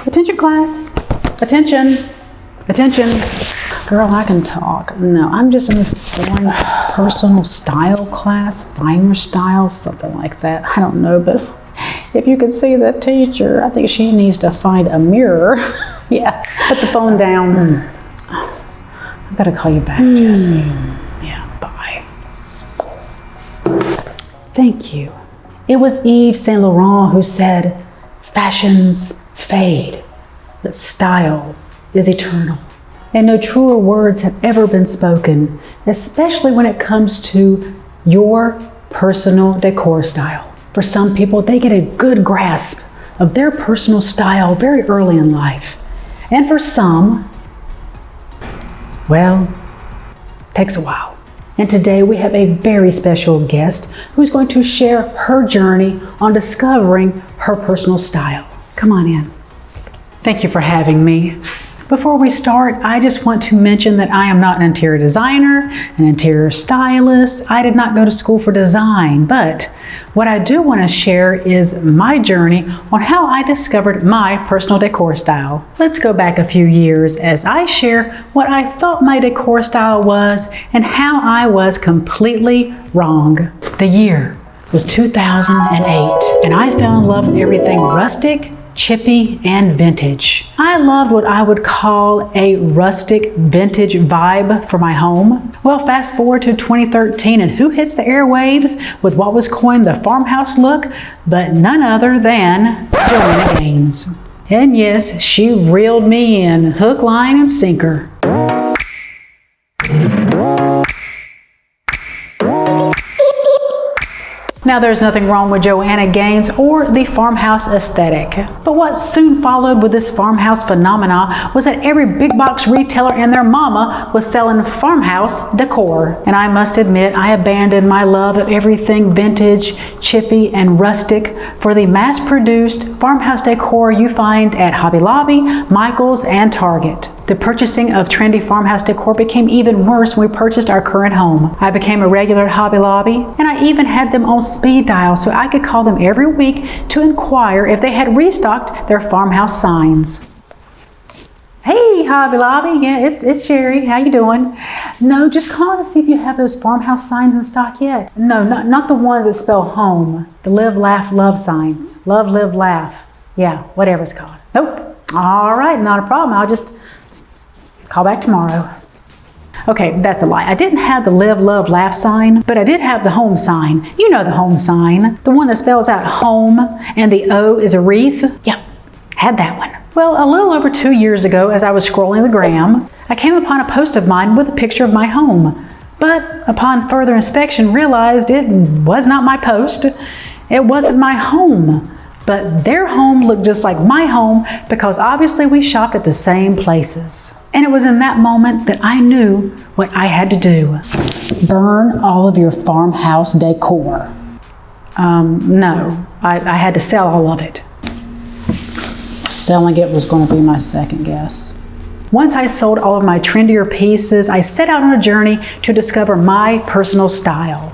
Attention class, attention, attention. Girl, I can talk. No, I'm just in this boring personal style class, find your style, something like that. I don't know, but if you could see the teacher, I think she needs to find a mirror. Yeah, put the phone down. I've got to call you back, Jessie. Yeah, bye. Thank you. It was Yves Saint Laurent who said, "Fashions fade, but style is eternal." And no truer words have ever been spoken, especially when it comes to your personal decor style. For some people, they get a good grasp of their personal style very early in life. And for some, well, it takes a while. And today we have a very special guest who's going to share her journey on discovering her personal style. Come on in. Thank you for having me. Before we start, I just want to mention that I am not an interior designer, an interior stylist. I did not go to school for design, but what I do want to share is my journey on how I discovered my personal decor style. Let's go back a few years as I share what I thought my decor style was and how I was completely wrong. The year was 2008, and I fell in love with everything rustic, chippy, and vintage. I loved what I would call a rustic vintage vibe for my home. Well, fast forward to 2013, and who hits the airwaves with what was coined the farmhouse look, but none other than Joanna Gaines. And yes, she reeled me in hook, line, and sinker. Now, there's nothing wrong with Joanna Gaines or the farmhouse aesthetic, but what soon followed with this farmhouse phenomena was that every big box retailer and their mama was selling farmhouse decor. And I must admit, I abandoned my love of everything vintage, chippy, and rustic for the mass-produced farmhouse decor you find at Hobby Lobby, Michael's, and Target. The purchasing of trendy farmhouse decor became even worse when we purchased our current home. I became a regular at Hobby Lobby, and I even had them on speed dial so I could call them every week to inquire if they had restocked their farmhouse signs. Hey, Hobby Lobby, yeah, it's Sherri. How you doing? No, just calling to see if you have those farmhouse signs in stock yet. No, not the ones that spell home. The live, laugh, love signs. Love, live, laugh. Yeah, whatever it's called. Nope. All right, not a problem. I'll just call back tomorrow. Okay, that's a lie. I didn't have the live, love, laugh sign, but I did have the home sign. You know the home sign. The one that spells out home and the O is a wreath. Yep, had that one. Well, a little over 2 years ago, as I was scrolling the gram, I came upon a post of mine with a picture of my home. But upon further inspection, realized it was not my post. It wasn't my home. But their home looked just like my home because obviously we shopped at the same places. And it was in that moment that I knew what I had to do. Burn all of your farmhouse decor. No, I had to sell all of it. Selling it was going to be my second guess. Once I sold all of my trendier pieces, I set out on a journey to discover my personal style.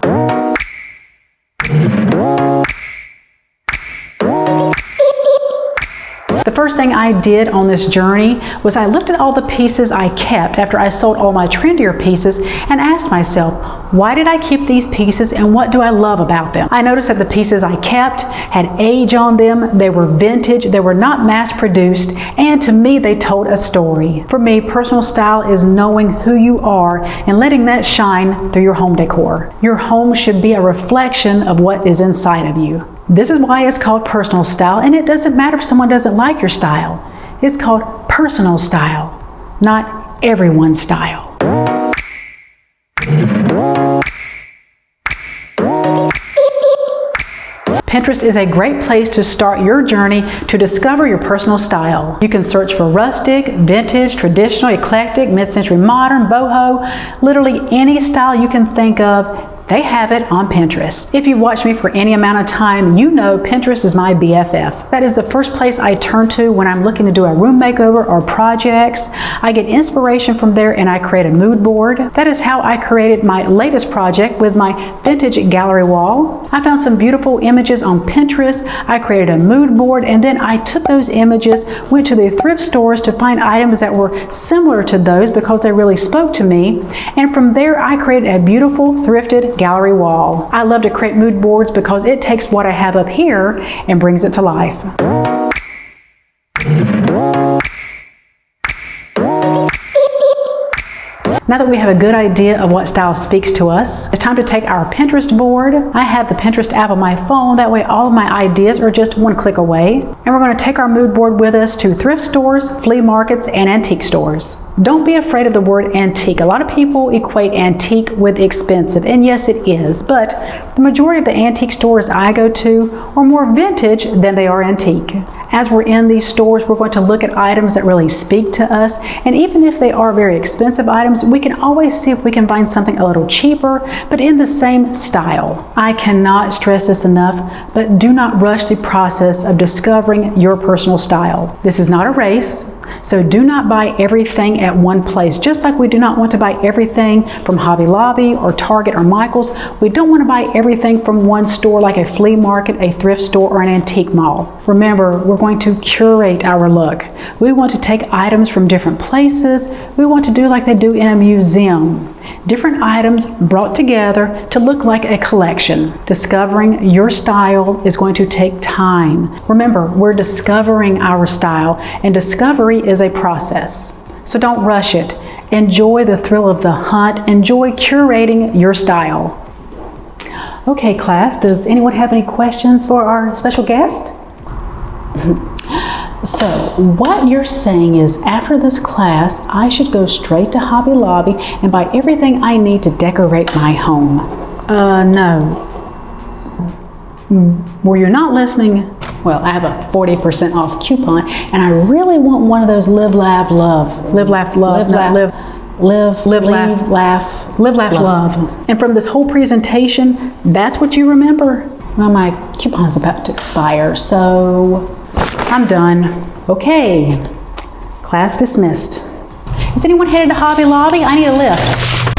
The first thing I did on this journey was I looked at all the pieces I kept after I sold all my trendier pieces and asked myself, why did I keep these pieces and what do I love about them? I noticed that the pieces I kept had age on them, they were vintage, they were not mass produced, and to me they told a story. For me, personal style is knowing who you are and letting that shine through your home decor. Your home should be a reflection of what is inside of you. This is why it's called personal style, and it doesn't matter if someone doesn't like your style. It's called personal style, not everyone's style. Pinterest is a great place to start your journey to discover your personal style. You can search for rustic, vintage, traditional, eclectic, mid-century modern, boho, literally any style you can think of. They have it on Pinterest. If you've watched me for any amount of time, you know Pinterest is my BFF. That is the first place I turn to when I'm looking to do a room makeover or projects. I get inspiration from there and I create a mood board. That is how I created my latest project with my vintage gallery wall. I found some beautiful images on Pinterest. I created a mood board, and then I took those images, went to the thrift stores to find items that were similar to those because they really spoke to me. And from there, I created a beautiful thrifted gallery wall. I love to create mood boards because it takes what I have up here and brings it to life. Now that we have a good idea of what style speaks to us, it's time to take our Pinterest board. I have the Pinterest app on my phone. That way all of my ideas are just one click away. And we're going to take our mood board with us to thrift stores, flea markets, and antique stores. Don't be afraid of the word antique. A lot of people equate antique with expensive, and yes, it is, but the majority of the antique stores I go to are more vintage than they are antique. As we're in these stores, we're going to look at items that really speak to us, and even if they are very expensive items, we can always see if we can find something a little cheaper, but in the same style. I cannot stress this enough, but do not rush the process of discovering your personal style. This is not a race. So do not buy everything at one place. Just like we do not want to buy everything from Hobby Lobby or Target or Michael's, we don't want to buy everything from one store like a flea market, a thrift store, or an antique mall. Remember, we're going to curate our look. We want to take items from different places. We want to do like they do in a museum. Different items brought together to look like a collection. Discovering your style is going to take time. Remember, we're discovering our style, and discovery is a process. So don't rush it. Enjoy the thrill of the hunt. Enjoy curating your style. Okay, class, does anyone have any questions for our special guest? So what you're saying is after this class, I should go straight to Hobby Lobby and buy everything I need to decorate my home. No. Well, you're not listening. Well, I have a 40% off coupon, and I really want one of those live, laugh, love. Live, laugh, love. Live, laugh, love. And from this whole presentation, that's what you remember? Well, my coupon's about to expire, so I'm done. Okay, class dismissed. Is anyone headed to Hobby Lobby? I need a lift.